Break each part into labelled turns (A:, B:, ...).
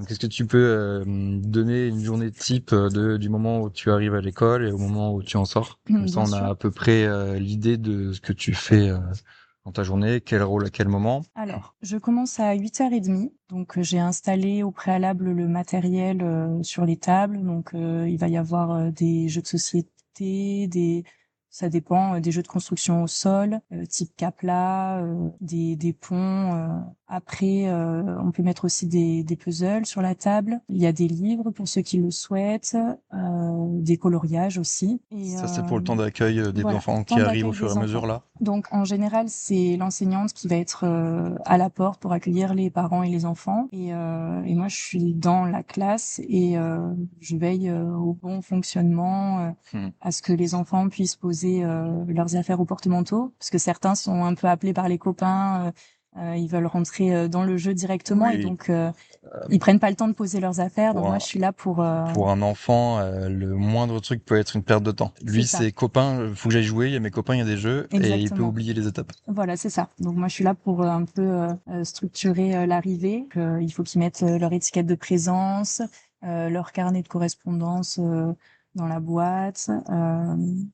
A: Donc, est-ce que tu peux donner une journée type du moment où tu arrives à l'école et au moment où tu en sors? Comme ça,
B: Bien
A: on a
B: sûr.
A: à peu près l'idée de ce que tu fais dans ta journée, quel rôle à quel moment.
B: Alors, je commence à 8h30, donc j'ai installé au préalable le matériel sur les tables. Donc, il va y avoir des jeux de société, ça dépend, des jeux de construction au sol, type Capla, des ponts. Après, on peut mettre aussi des puzzles sur la table. Il y a des livres pour ceux qui le souhaitent, des coloriages aussi. Et
A: Ça, c'est pour le temps d'accueil des
B: voilà,
A: enfants qui
B: temps
A: arrivent au
B: d'accueil
A: fur et à
B: des enfants.
A: mesure là.
B: Donc, en général, c'est l'enseignante qui va être à la porte pour accueillir les parents et les enfants. Et moi, je suis dans la classe et je veille au bon fonctionnement,
A: Hmm.
B: à ce que les enfants puissent poser leurs affaires au porte-manteau, parce que certains sont un peu appelés par les copains. Ils veulent rentrer dans le jeu directement et
A: Oui,
B: donc ils prennent pas le temps de poser leurs affaires. Donc
A: pour
B: moi,
A: un
B: je suis là pour
A: pour un enfant, le moindre truc peut être une perte de temps.
B: c'est
A: Lui,
B: ça,
A: ses copains, faut que j'aille jouer, il y a mes copains, il y a des jeux, et il peut
B: exactement.
A: oublier les étapes.
B: Voilà, c'est ça. Donc moi, je suis là pour un peu structurer l'arrivée. Il faut qu'ils mettent leur étiquette de présence, leur carnet de correspondance dans la boîte.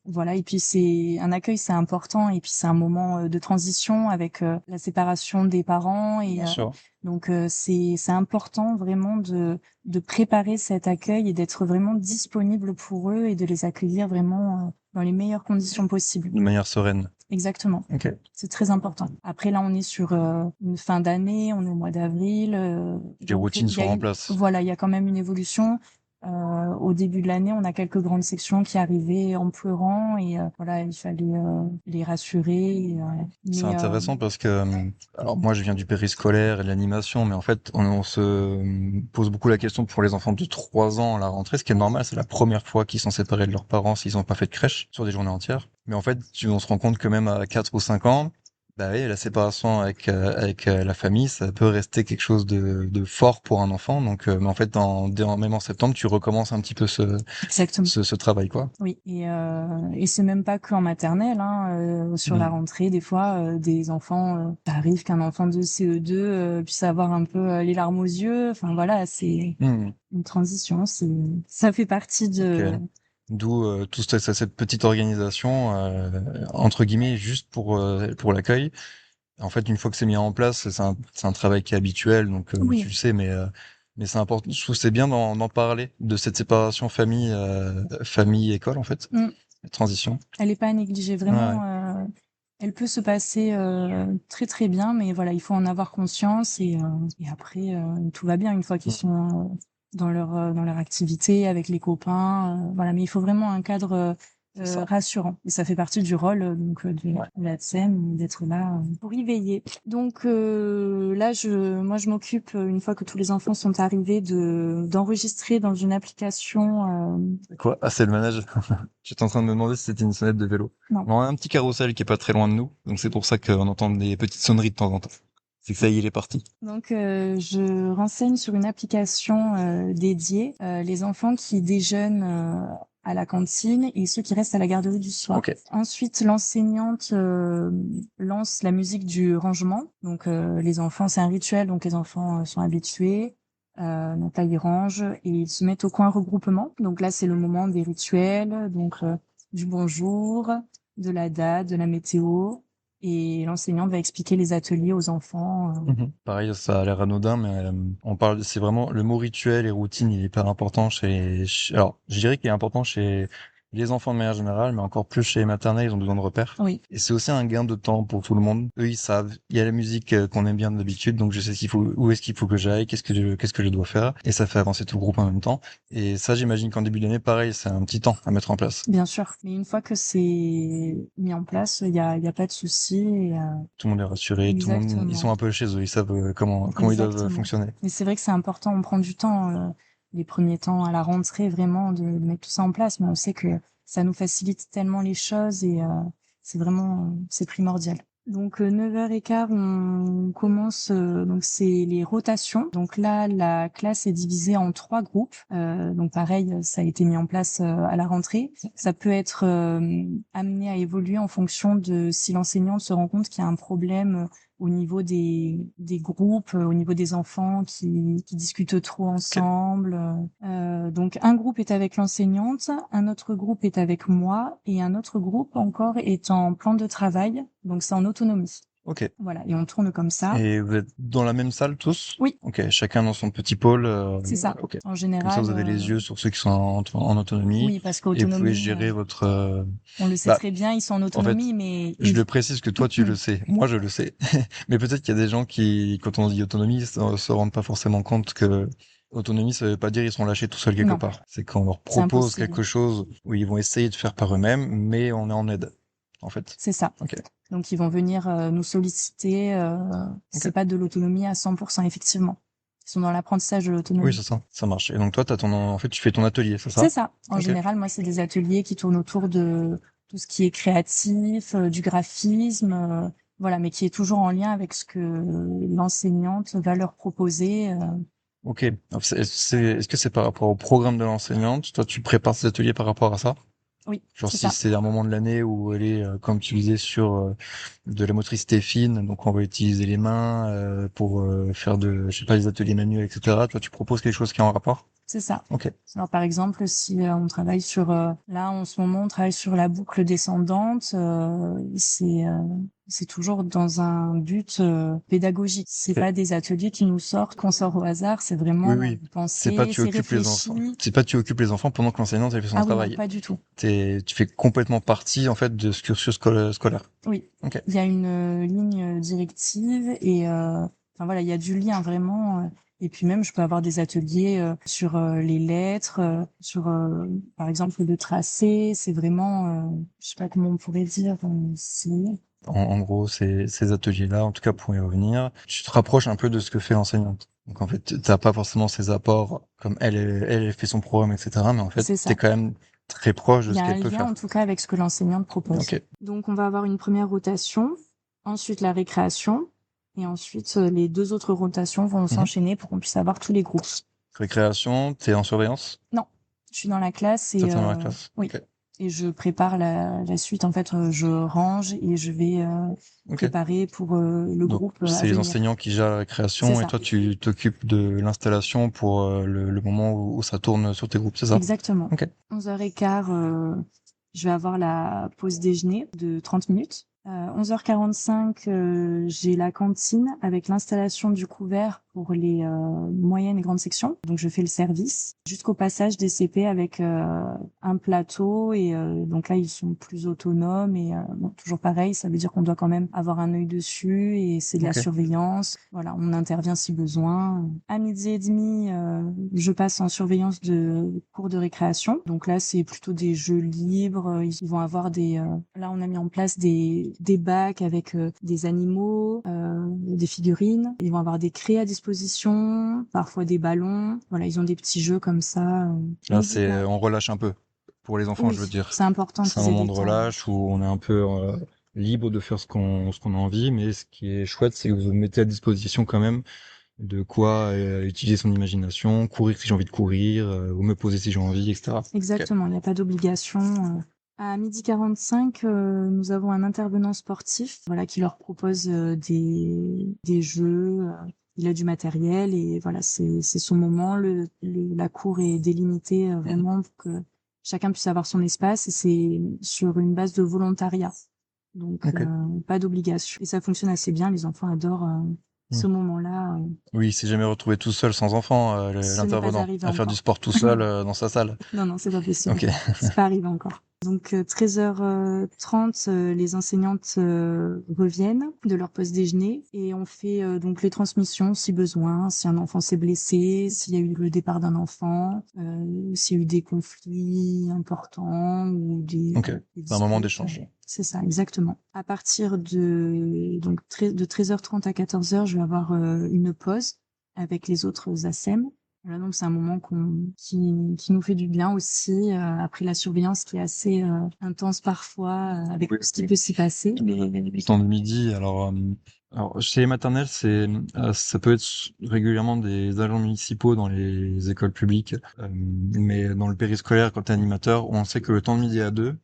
B: Voilà. Et puis c'est un accueil, c'est important. Et puis c'est un moment de transition avec la séparation des parents. Et
A: Bien sûr.
B: donc c'est important vraiment de préparer cet accueil et d'être vraiment disponible pour eux et de les accueillir vraiment dans les meilleures conditions possibles.
A: De manière sereine.
B: Exactement.
A: Ok.
B: C'est très important. Après, là, on est sur une fin d'année, on est au mois d'avril,
A: Les
B: donc
A: routines
B: il y a
A: sont en
B: une,
A: place.
B: voilà, il y a quand même une évolution. Au début de l'année, on a quelques grandes sections qui arrivaient en pleurant et voilà, il fallait les rassurer.
A: C'est
B: Mais
A: intéressant parce que, alors moi je viens du périscolaire et de l'animation, mais en fait on se pose beaucoup la question pour les enfants de 3 ans à la rentrée, ce qui est normal, c'est la première fois qu'ils sont séparés de leurs parents s'ils n'ont pas fait de crèche sur des journées entières. Mais en fait, on se rend compte que même à 4 ou 5 ans, bah oui, la séparation avec la famille, ça peut rester quelque chose de fort pour un enfant. Donc, mais en fait, même en septembre, tu recommences un petit peu
B: exactement.
A: ce travail, quoi.
B: Oui, et c'est même pas qu'en maternelle, hein, sur la
A: Mm.
B: rentrée, des fois, des enfants, ça arrive qu'un enfant de CE2 puisse avoir un peu les larmes aux yeux. Enfin voilà, c'est
A: Mm.
B: une transition, ça fait partie
A: Ok.
B: de.
A: D'où cette petite organisation entre guillemets juste pour l'accueil. En fait, une fois que c'est mis en place, c'est un travail qui est habituel, donc tu
B: Oui,
A: le sais, mais c'est important. Je trouve que c'est bien d'en parler de cette séparation famille école en fait,
B: mm,
A: la transition.
B: elle est pas à négliger
A: Ouais, ouais.
B: vraiment. Elle peut se passer très très bien, mais voilà, il faut en avoir conscience et après tout va bien une fois qu'ils
A: Mm.
B: sont dans leur activité avec les copains. Voilà, mais il faut vraiment un cadre
A: C'est ça.
B: rassurant. Et ça fait partie du rôle
A: Ouais.
B: de la TSEM d'être là pour y veiller. Donc là, moi, je m'occupe une fois que tous les enfants sont arrivés d'enregistrer dans une application.
A: Quoi? Ah, c'est le manège. J'étais en train de me demander si c'était une sonnette de vélo.
B: Non.
A: On a un petit carrousel qui est pas très loin de nous, donc c'est pour ça qu'on entend des petites sonneries de temps en temps. C'est que ça y est, il est parti.
B: Donc, je renseigne sur une application dédiée les enfants qui déjeunent à la cantine et ceux qui restent à la garderie du soir.
A: Ok.
B: Ensuite, l'enseignante lance la musique du rangement. Donc, les enfants, c'est un rituel, donc les enfants sont habitués. Donc là, ils rangent et ils se mettent au coin regroupement. Donc là, c'est le moment des rituels, donc du bonjour, de la date, de la météo. Et l'enseignante va expliquer les ateliers aux enfants.
A: Mhm. Pareil, ça a l'air anodin, mais on parle, c'est vraiment le mot rituel et routine, il est hyper important alors, je dirais qu'il est important chez les enfants de manière générale, mais encore plus chez les maternelles, ils ont besoin de repères.
B: Oui,
A: Et c'est aussi un gain de temps pour tout le monde. Eux, ils savent, il y a la musique qu'on aime bien d'habitude, donc je sais où est-ce qu'il faut que j'aille, qu'est-ce que je dois faire, et ça fait avancer tout le groupe en même temps. Et ça, j'imagine qu'en début d'année, pareil, c'est un petit temps à mettre en place.
B: bien sûr. Mais une fois que c'est mis en place, il y a pas de souci.
A: Tout le monde est rassuré, tout le monde, ils
B: Exactement,
A: sont un peu chez eux, ils savent comment ils doivent
B: exactement.
A: fonctionner.
B: Mais c'est vrai que c'est important. On prend du temps, les premiers temps à la rentrée, vraiment, de mettre tout ça en place. Mais on sait que ça nous facilite tellement les choses et c'est vraiment, c'est primordial. Donc 9h15, on commence. Donc c'est les rotations. Donc là, la classe est divisée en 3 groupes. Donc pareil, ça a été mis en place à la rentrée. Ça peut être amené à évoluer en fonction de si l'enseignant se rend compte qu'il y a un problème au niveau des groupes, au niveau des enfants qui discutent trop ensemble. Donc un groupe est avec l'enseignante, un autre groupe est avec moi et un autre groupe encore est en plan de travail, donc c'est en autonomie.
A: Ok.
B: Voilà, et on tourne comme ça.
A: Et vous êtes dans la même salle tous?
B: Oui,
A: Ok, chacun dans son petit pôle.
B: c'est ça.
A: Ok.
B: En
A: Comme ça,
B: général,
A: vous avez les yeux sur ceux qui sont en autonomie
B: oui, parce
A: et vous pouvez
B: qu'autonomie,
A: gérer votre.
B: on le sait
A: Bah,
B: très bien, ils sont en
A: en fait,
B: autonomie, mais
A: je le précise que toi tu le sais, moi je le sais, mais peut-être qu'il y a des gens qui, quand on dit autonomie, se rendent pas forcément compte que autonomie, ça veut pas dire ils sont lâchés tout seuls quelque
B: non,
A: part. C'est qu'on leur
B: c'est
A: propose
B: impossible.
A: quelque chose où ils vont essayer de faire par eux-mêmes, mais on est en aide, en fait.
B: C'est ça.
A: Ok.
B: Donc ils vont venir nous solliciter.
A: Ok.
B: C'est pas de l'autonomie à 100%, effectivement. Ils sont dans l'apprentissage de
A: Oui,
B: l'autonomie.
A: c'est ça, ça marche. Et donc toi, en fait, tu fais ton atelier, c'est
B: C'est
A: ça?
B: ça. En
A: Ok.
B: général, moi, c'est des ateliers qui tournent autour de tout ce qui est créatif, du graphisme, voilà, mais qui est toujours en lien avec ce que l'enseignante va leur proposer.
A: Ok. Alors, est-ce que c'est par rapport au programme de l'enseignante? Toi, tu prépares ces ateliers par rapport à ça?
B: Oui,
A: Genre
B: c'est
A: si
B: ça.
A: c'est un moment de l'année où elle est, comme tu disais, sur de la motricité fine, donc on va utiliser les mains pour faire je sais pas, des ateliers manuels, etc. Toi, tu proposes quelque chose qui est en rapport?
B: C'est ça.
A: Ok.
B: Alors par exemple, si on travaille sur là en ce moment on travaille sur la boucle descendante, c'est toujours dans un but pédagogique. C'est
A: Ok.
B: pas des ateliers qui nous sortent qu'on sort au hasard, c'est
A: Oui,
B: vraiment
A: oui.
B: pensé, c'est réfléchi.
A: C'est pas tu occupes les enfants pendant que l'enseignante elle fait son
B: Ah oui, non,
A: travail.
B: pas du tout.
A: Tu fais complètement partie en fait de ce cursus scolaire.
B: Oui,
A: Ok.
B: il y a une ligne directive et enfin voilà, il y a du lien vraiment. Et puis même, je peux avoir des ateliers sur les lettres, sur par exemple le tracé. C'est vraiment, je sais pas comment on pourrait dire, c'est
A: En gros, ces ateliers-là, en tout cas pour y revenir, tu te rapproches un peu de ce que fait l'enseignante. Donc en fait, t'as pas forcément ses apports comme elle fait son programme, etc. Mais en fait,
B: c'est
A: t'es
B: ça.
A: quand même très proche de
B: Il y
A: ce
B: a un
A: qu'elle peut
B: lien en
A: faire.
B: tout cas avec ce que l'enseignante propose.
A: Ok.
B: Donc on va avoir une première rotation, ensuite la récréation, et ensuite les deux autres rotations vont
A: Mhm.
B: s'enchaîner pour qu'on puisse avoir tous les groupes.
A: Récréation, t'es en surveillance?
B: Non, je suis dans la classe
A: Toi,
B: et
A: t'es dans la classe.
B: oui.
A: Ok.
B: Et je prépare la suite. En fait, je range et je vais
A: Ok.
B: préparer pour le
A: Donc
B: groupe à
A: c'est les
B: venir.
A: enseignants qui gèrent la
B: C'est
A: récréation et
B: ça,
A: toi tu t'occupes de l'installation pour le moment où ça tourne sur tes groupes, c'est ça?
B: exactement.
A: Ok.
B: 11h15, je vais avoir la pause déjeuner de 30 minutes. 11h45, j'ai la cantine avec l'installation du couvert pour les moyennes et grandes sections. Donc je fais le service jusqu'au passage des CP avec un plateau et donc là ils sont plus autonomes et bon, toujours pareil, ça veut dire qu'on doit quand même avoir un œil dessus et c'est de la
A: Ok.
B: surveillance. Voilà, on intervient si besoin. À 12h30, je passe en surveillance de cours de récréation. Donc là c'est plutôt des jeux libres. Ils vont avoir là on a mis en place des bacs avec des animaux, des figurines. Ils vont avoir des craies à disposition, parfois des ballons. Voilà, ils ont des petits jeux comme ça.
A: Là,
B: Musique.
A: on relâche un peu. Pour les enfants, je veux
B: Oui,
A: dire.
B: c'est important
A: C'est un
B: qu'ils aient
A: moment
B: des
A: de
B: temps.
A: relâche où on est un peu libre de faire ce qu'on a envie, mais ce qui est chouette, c'est que vous mettez à disposition quand même de quoi utiliser son imagination, courir si j'ai envie de courir, ou me poser si j'ai envie, etc. Ok.
B: Exactement, il n'y a pas d'obligation. À 12h45, nous avons un intervenant sportif, voilà, qui leur propose des jeux. Il a du matériel et voilà, c'est son moment. La cour est délimitée vraiment pour que chacun puisse avoir son espace et c'est sur une base de volontariat. Donc,
A: Ok.
B: pas d'obligation. Et ça fonctionne assez bien. Les enfants adorent ce
A: Hmm.
B: moment-là.
A: Oui, il s'est jamais retrouvé tout seul sans enfant,
B: Ce n'est pas
A: l'intervenant,
B: arrivé
A: à faire du
B: encore.
A: sport tout seul dans sa salle.
B: Non, non, c'est pas possible.
A: Ok.
B: C'est pas arrivé encore. Donc 13h30, les enseignantes reviennent de leur pause déjeuner et on fait donc les transmissions si besoin, si un enfant s'est blessé, s'il y a eu le départ d'un enfant, s'il y a eu des conflits importants ou
A: Ok.
B: des
A: C'est un moment
B: disputes.
A: d'échange.
B: C'est ça, exactement. À partir de 13h30 à 14h, je vais avoir une pause avec les autres ASEM. Voilà, donc c'est un moment qui nous fait du bien aussi, après la surveillance qui est assez intense parfois, avec
A: Oui,
B: tout ce qui
A: oui.
B: peut s'y passer.
A: Le temps de midi, alors chez les maternelles, ça peut être régulièrement des agents municipaux dans les écoles publiques, mais dans le périscolaire, quand t'es animateur, on sait que le temps de midi à deux,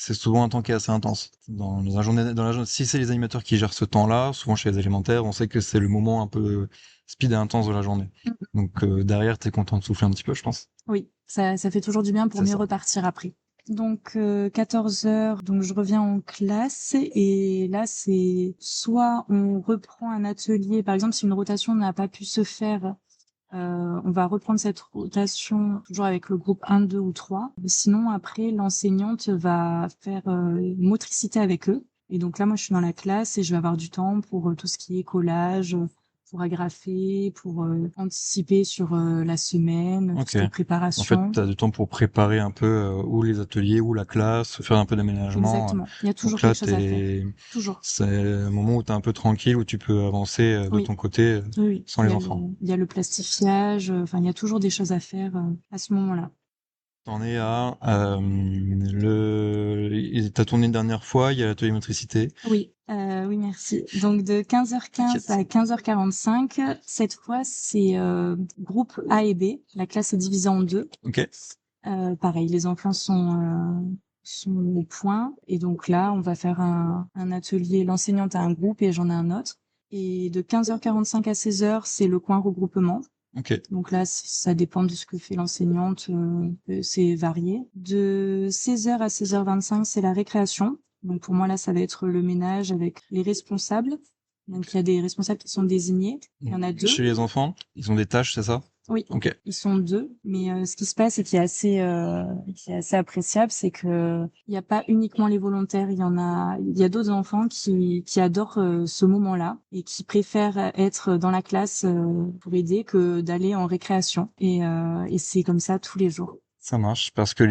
A: c'est souvent un temps qui est assez intense. Dans la journée, si c'est les animateurs qui gèrent ce temps-là, souvent chez les élémentaires, on sait que c'est le moment un peu speed et intense de la journée. Donc derrière, t'es content de souffler un petit peu, je pense.
B: Oui, ça fait toujours du bien pour
A: C'est
B: mieux
A: ça.
B: repartir après. Donc 14 heures, donc je reviens en classe et là c'est soit on reprend un atelier, par exemple si une rotation n'a pas pu se faire, on va reprendre cette rotation toujours avec le groupe 1, 2 ou 3. Sinon après l'enseignante va faire motricité avec eux. Et donc là moi je suis dans la classe et je vais avoir du temps pour tout ce qui est collage, pour agrafer, pour anticiper sur la semaine, tout ce
A: Ok.
B: qui est
A: En fait,
B: préparation.
A: t'as du temps pour préparer un peu ou les ateliers ou la classe, faire un peu d'aménagement.
B: Exactement. Il y a toujours
A: Donc là,
B: quelque chose à faire. Toujours.
A: c'est un moment où t'es un peu tranquille, où tu peux avancer de
B: Oui.
A: ton côté
B: Oui, oui.
A: sans les enfants.
B: Il y a le plastifiage. Enfin, il y a toujours des choses à faire à ce moment-là.
A: T'en es à t'as tourné une dernière fois, il y a l'atelier motricité.
B: Oui, oui, merci. Donc de 15h15
A: T'inquiète.
B: à 15h45, cette fois c'est groupe A et B. La classe est divisée en deux.
A: Ok.
B: Pareil, les enfants sont au point et donc là on va faire un atelier. L'enseignante a un groupe et j'en ai un autre. Et de 15h45 à 16h, c'est le coin regroupement.
A: Ok.
B: Donc là, ça dépend de ce que fait l'enseignante, c'est varié. De 16h à 16h25, c'est la récréation. Donc pour moi, là, ça va être le ménage avec les responsables. Donc il y a des responsables qui sont désignés. Il y en a
A: Chez
B: deux.
A: les enfants, ils ont des tâches, c'est ça?
B: Oui,
A: Ok.
B: ils sont deux. Mais ce qui se passe et qui est assez appréciable, c'est que il n'y a pas uniquement les volontaires. Il y a d'autres enfants qui adorent ce moment-là et qui préfèrent être dans la classe pour aider que d'aller en récréation. Et c'est comme ça tous les jours.
A: Ça marche parce que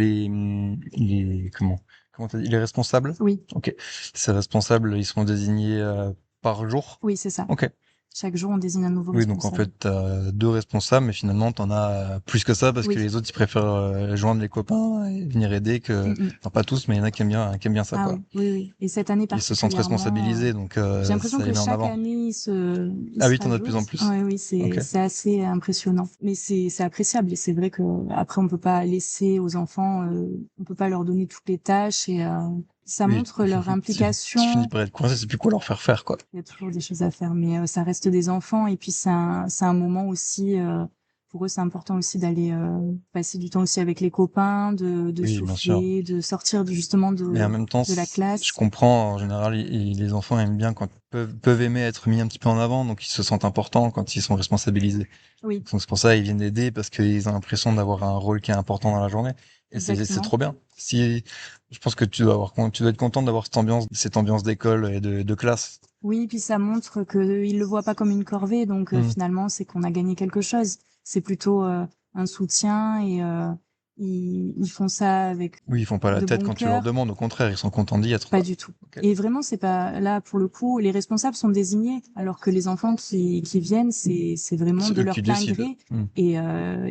A: comment t'as dit, les responsables?
B: Oui,
A: Ok. Ces responsables, ils seront désignés par jour.
B: oui, c'est ça.
A: Ok.
B: Chaque jour, on désigne un nouveau
A: Oui, donc en
B: responsable.
A: fait, t'as deux responsables, mais finalement, t'en as plus que ça parce que
B: Oui.
A: les autres, ils préfèrent joindre les copains et venir aider que,
B: Mm, mm.
A: enfin pas tous, mais il y en a qui aiment bien ça,
B: Ah
A: quoi.
B: oui, oui, oui. Et cette année
A: Ils se sentent
B: particulièrement,
A: responsabilisés, donc
B: j'ai l'impression
A: ça les
B: que
A: met en
B: chaque
A: avant.
B: année, il
A: Ah
B: se
A: oui, t'en as de plus en
B: rajoute.
A: plus.
B: Oui, oui,
A: Ok.
B: c'est assez impressionnant. Mais c'est appréciable. Et c'est vrai que après, on peut pas laisser aux enfants, on peut pas leur donner toutes les tâches et ça
A: Oui.
B: montre leur
A: Tu finis
B: implication.
A: par être coincé, c'est plus quoi leur faire faire, quoi.
B: Il y a toujours des choses à faire, mais ça reste des enfants. Et puis c'est un moment aussi. Pour eux, c'est important aussi d'aller passer du temps aussi avec les copains, de
A: Oui, bien sûr.
B: souffler, de sortir justement
A: Mais en même temps,
B: de la
A: je
B: classe.
A: comprends, en général, les enfants aiment bien quand peuvent aimer être mis un petit peu en avant, donc ils se sentent importants quand ils sont responsabilisés.
B: Oui,
A: Donc c'est pour ça ils viennent aider parce qu'ils ont l'impression d'avoir un rôle qui est important dans la journée. Et c'est
B: exactement.
A: trop bien. Si je pense que tu dois être content d'avoir cette ambiance d'école et de classe.
B: Oui, puis ça montre qu'ils le voient pas comme une corvée, donc
A: Hmm.
B: finalement c'est qu'on a gagné quelque chose. C'est plutôt un soutien et ils font ça avec
A: Oui, ils font pas la
B: de
A: tête
B: bon
A: quand tu leur
B: cœur.
A: demandes, au contraire, ils sont contents d'y être,
B: Pas
A: quoi.
B: du tout.
A: Ok.
B: Et vraiment, c'est pas là pour le coup, les responsables sont désignés, alors que les enfants qui viennent, c'est vraiment
A: C'est
B: de
A: eux
B: leur
A: qui
B: plein
A: décident.
B: gré.
A: Hmm.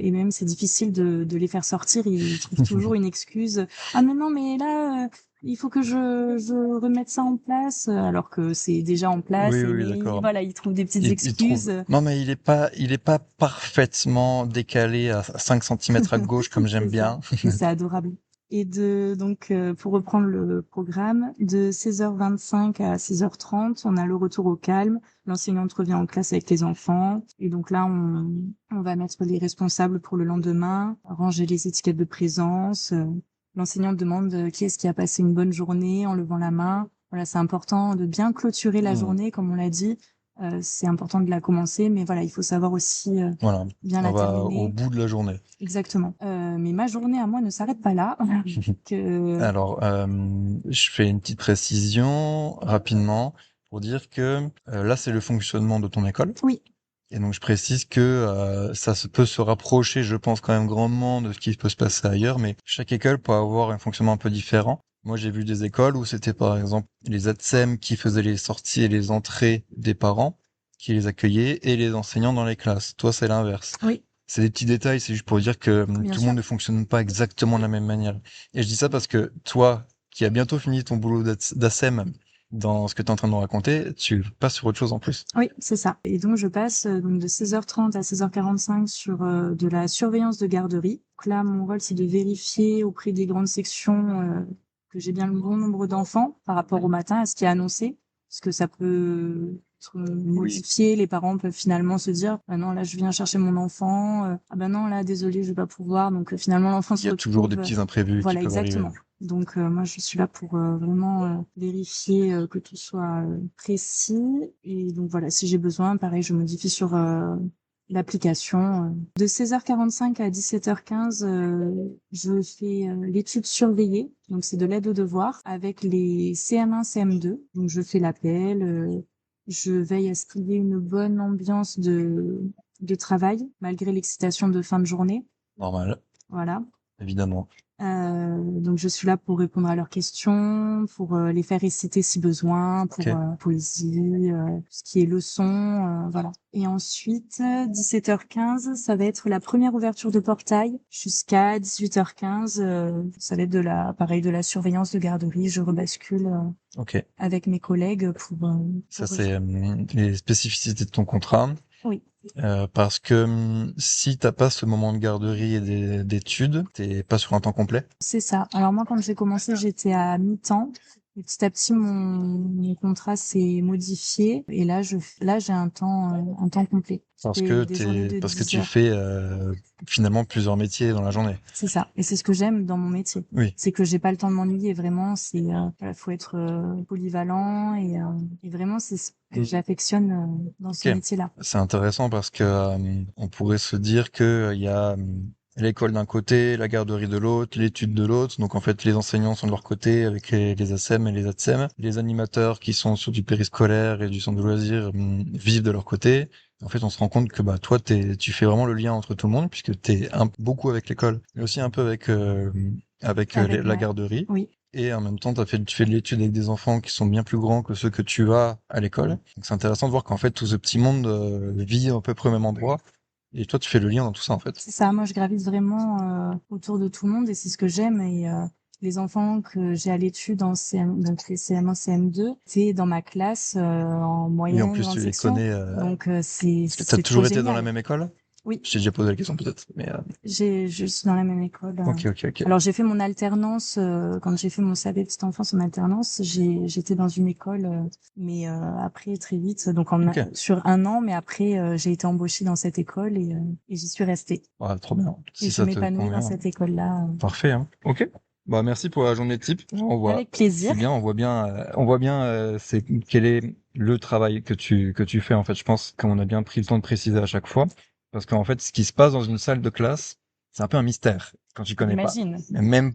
B: Et même c'est difficile de les faire sortir. Ils trouvent toujours une excuse. Ah mais non, mais là, il faut que je remette ça en place, alors que c'est déjà en place.
A: Oui,
B: Et
A: oui,
B: mais
A: d'accord.
B: voilà, ils trouvent des petites
A: Il trouve.
B: excuses.
A: Non, mais il est pas parfaitement décalé à 5 centimètres à gauche comme
B: C'est
A: j'aime
B: ça.
A: bien.
B: Mais c'est adorable. Et donc pour reprendre le programme, de 16h25 à 16h30, on a le retour au calme. L'enseignante revient en classe avec les enfants. Et donc là, on va mettre les responsables pour le lendemain, ranger les étiquettes de présence. L'enseignante demande qui est-ce qui a passé une bonne journée en levant la main. Voilà, c'est important de bien clôturer la
A: Hmm.
B: journée, comme on l'a dit. C'est important de la commencer, mais voilà, il faut savoir aussi
A: Voilà.
B: bien
A: On
B: la
A: va au
B: terminer.
A: bout de la journée.
B: Exactement. Mais ma journée à moi ne s'arrête pas là. que
A: Alors, je fais une petite précision rapidement pour dire que là, c'est le fonctionnement de ton école.
B: oui,
A: Et donc, je précise que peut se rapprocher, je pense, quand même grandement de ce qui peut se passer ailleurs, mais chaque école peut avoir un fonctionnement un peu différent. Moi, j'ai vu des écoles où c'était, par exemple, les ATSEM qui faisaient les sorties et les entrées des parents, qui les accueillaient, et les enseignants dans les classes. Toi, c'est l'inverse.
B: oui,
A: C'est des petits détails, c'est juste pour dire que
B: bien
A: tout le monde
B: sûr.
A: ne fonctionne pas exactement de la même manière. Et je dis ça parce que toi, qui as bientôt fini ton boulot d'ASEM dans ce que tu es en train de nous raconter, tu passes sur autre chose en plus.
B: Oui, c'est ça. Et donc je passe donc de 16h30 à 16h45 sur de la surveillance de garderie. Donc là, mon rôle, c'est de vérifier auprès des grandes sections que j'ai bien le bon nombre d'enfants par rapport au matin, à ce qui est annoncé, parce que ça peut être modifié. Les parents peuvent finalement se dire, ah non, là, je viens chercher mon enfant, ah ben non, là, désolé, je vais pas pouvoir. Donc finalement, l'enfant
A: Il
B: se
A: y a toujours des
B: retrouve,
A: petits imprévus qui
B: voilà,
A: peuvent arriver.
B: exactement. Donc moi, je suis là pour vraiment vérifier que tout soit précis. Et donc voilà, si j'ai besoin, pareil, je modifie sur l'application. De 16h45 à 17h15, je fais l'étude surveillée, donc c'est de l'aide aux devoirs, avec les CM1, CM2. Donc je fais l'appel, je veille à ce qu'il y ait une bonne ambiance de travail, malgré l'excitation de fin de journée.
A: Normal,
B: Voilà.
A: évidemment.
B: Donc je suis là pour répondre à leurs questions, pour les faire réciter si besoin, pour
A: Ok.
B: poésie, ce qui est leçon, voilà. Et ensuite, 17h15, ça va être la première ouverture de portail jusqu'à 18h15. Ça va être pareil, de la surveillance de garderie. Je rebascule
A: Ok.
B: avec mes collègues
A: Ça,
B: pour
A: c'est les spécificités de ton contrat.
B: oui.
A: Parce que si t'as pas ce moment de garderie et d'études, t'es pas sur un temps complet.
B: C'est ça. Alors moi, quand j'ai commencé, j'étais à mi-temps. Et petit à petit, mon contrat s'est modifié. Et là, j'ai un temps complet. Je fais des journées de
A: Parce que
B: 10
A: tu
B: heures.
A: fais finalement plusieurs métiers dans la journée.
B: C'est ça. Et c'est ce que j'aime dans mon métier.
A: Oui.
B: C'est que j'ai pas le temps de m'ennuyer. Vraiment, voilà, faut être polyvalent et vraiment, c'est ce que j'affectionne dans ce
A: Ok.
B: métier-là.
A: C'est intéressant parce que on pourrait se dire que il y a l'école d'un côté, la garderie de l'autre, l'étude de l'autre. Donc en fait, les enseignants sont de leur côté avec les ASEM et les ATSEM. Les animateurs qui sont sur du périscolaire et du centre de loisirs vivent de leur côté. En fait, on se rend compte que bah toi, tu fais vraiment le lien entre tout le monde puisque t'es beaucoup avec l'école, mais aussi un peu avec
B: Avec
A: la
B: moi.
A: garderie.
B: Oui.
A: Et en même temps, tu fais de l'étude avec des enfants qui sont bien plus grands que ceux que tu as à l'école. Donc c'est intéressant de voir qu'en fait, tout ce petit monde vit à peu près au même endroit. Et toi, tu fais le lien dans tout ça, en fait.
B: C'est ça, moi je gravite vraiment autour de tout le monde et c'est ce que j'aime. Et les enfants que j'ai à l'étude en CM, donc les CM1, CM2, c'est dans ma classe en
A: Oui, en
B: moyenne,
A: plus,
B: grande
A: tu les
B: section.
A: connais.
B: Donc
A: Parce que t'as
B: c'est trop
A: toujours été dans la
B: génial.
A: même école?
B: Oui,
A: Je t'ai déjà posé la question, peut-être. Mais
B: je suis dans la même école.
A: ok, ok, ok.
B: Alors j'ai fait mon alternance quand j'ai fait mon CAP petite enfance en alternance, j'étais dans une école, mais après très vite, donc
A: Ok.
B: sur un an, mais après j'ai été embauchée dans cette école et j'y suis restée.
A: Ouais, trop bien.
B: Et
A: Si
B: je
A: ça te
B: m'épanouis dans
A: convient.
B: cette école-là.
A: Parfait, hein. Ok. Bah, merci pour la journée type.
B: Avec plaisir.
A: C'est bien, on voit bien, c'est quel est le travail que tu fais, en fait. Je pense qu'on a bien pris le temps de préciser à chaque fois. Parce qu'en fait, ce qui se passe dans une salle de classe, c'est un peu un mystère quand tu connais pas.
B: J'imagine.
A: Même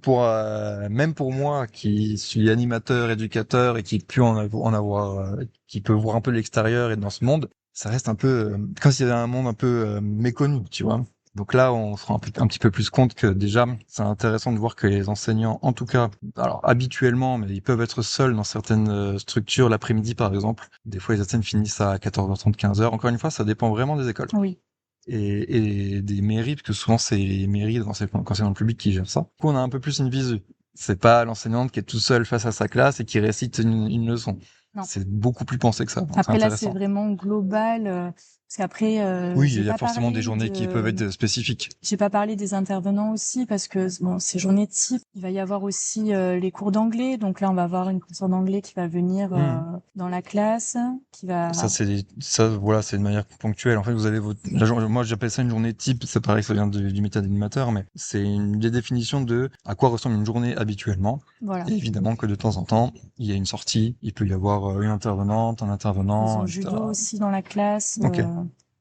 A: pour moi, qui suis animateur, éducateur et qui peut en avoir, qui peut voir un peu l'extérieur et dans ce monde, ça reste un peu, comme s'il y avait un monde un peu méconnu, tu vois. Donc là, on se rend un petit peu plus compte que déjà, c'est intéressant de voir que les enseignants, en tout cas, alors habituellement, mais ils peuvent être seuls dans certaines structures l'après-midi, par exemple. Des fois, les ATSEM finissent à 14h30, 15h. Encore une fois, ça dépend vraiment des écoles
B: Oui.
A: et des mairies, parce que souvent c'est les mairies quand c'est dans le public qui gèrent ça. Du coup, on a un peu plus une visu. C'est pas l'enseignante qui est tout seul face à sa classe et qui récite une leçon.
B: Non.
A: C'est beaucoup plus pensé que ça. Donc c'est
B: Après là, c'est
A: intéressant.
B: vraiment global. Parce qu'après,
A: Oui, il
B: j'ai
A: y a
B: pas
A: forcément des
B: parlé
A: journées qui peuvent
B: de
A: être spécifiques.
B: J'ai pas parlé des intervenants aussi parce que bon, ces journées type, il va y avoir aussi les cours d'anglais. Donc là, on va avoir une professeure d'anglais qui va venir
A: Hmm.
B: dans la classe, qui va
A: Voilà, c'est une manière ponctuelle. En fait, vous avez moi, j'appelle ça une journée type. C'est pareil, ça vient du métier d'animateur, mais c'est des définitions de à quoi ressemble une journée habituellement.
B: voilà.
A: Et évidemment que de temps en temps, il y a une sortie, il peut y avoir une intervenante, un
B: Ils
A: intervenant,
B: ont
A: etc.
B: judo aussi dans la classe.
A: Ok.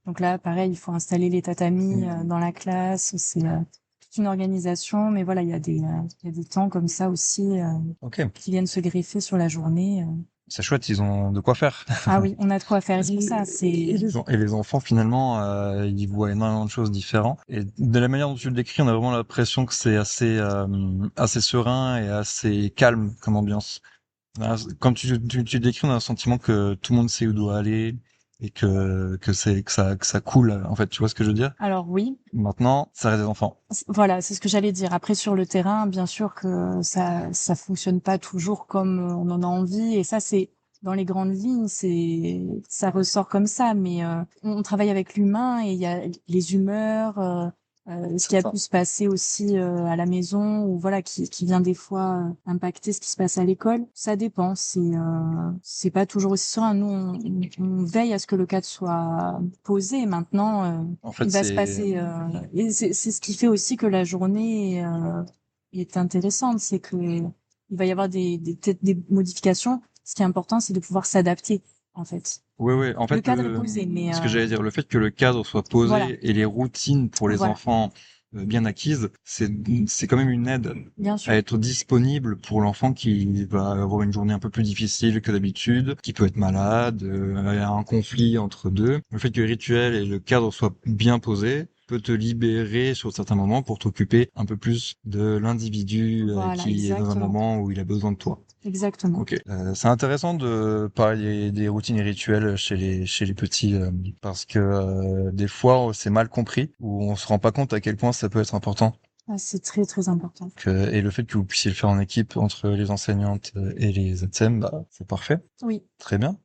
B: Donc là, pareil, il faut installer les tatamis dans la classe. C'est toute une organisation, mais voilà, il y a des temps comme ça aussi
A: Ok.
B: qui viennent se greffer sur la journée.
A: C'est chouette, ils ont de quoi faire.
B: Ah oui, on a de quoi faire. Et c'est pour ça,
A: Et les enfants, finalement, ils voient énormément de choses différentes. Et de la manière dont tu le décris, on a vraiment l'impression que c'est assez serein et assez calme comme ambiance. Quand tu le décris, on a le sentiment que tout le monde sait où doit aller et que ça coule. En fait, tu vois ce que je veux dire?
B: Alors oui,
A: Maintenant, ça reste des enfants.
B: voilà, c'est ce que j'allais dire. Après, sur le terrain, bien sûr que ça fonctionne pas toujours comme on en a envie. Et ça, c'est dans les grandes lignes, ça ressort comme ça. Mais on travaille avec l'humain et il y a les humeurs, ce
A: C'est
B: qui a
A: ça.
B: pu se passer aussi à la maison ou voilà qui vient des fois impacter ce qui se passe à l'école. Ça dépend. C'est pas toujours aussi serein. Nous on veille à ce que le cadre soit posé. Maintenant
A: En fait,
B: il va se
A: c'est
B: passer et c'est ce qui fait aussi que la journée est intéressante. C'est que il va y avoir peut-être des modifications. Ce qui est important, c'est de pouvoir s'adapter en fait.
A: ouais, ouais. En
B: Le
A: fait,
B: cadre est posé, mais
A: ce que j'allais dire, le fait que le cadre soit
B: voilà,
A: posé et les routines pour les
B: voilà,
A: enfants bien acquises, c'est quand même une aide
B: bien
A: à
B: sûr.
A: être disponible pour l'enfant qui va avoir une journée un peu plus difficile que d'habitude, qui peut être malade, il y a un conflit entre deux. Le fait que le rituel et le cadre soient bien posés peut te libérer sur certains moments pour t'occuper un peu plus de l'individu
B: Voilà,
A: qui est dans un
B: exactement.
A: moment où il a besoin de toi.
B: Exactement.
A: Ok, c'est intéressant de parler des routines et rituels chez les petits parce que des fois c'est mal compris ou on se rend pas compte à quel point ça peut être important.
B: Ah, c'est très, très important.
A: Et le fait que vous puissiez le faire en équipe entre les enseignantes et les ATSEM, bah c'est parfait,
B: Oui.
A: très bien.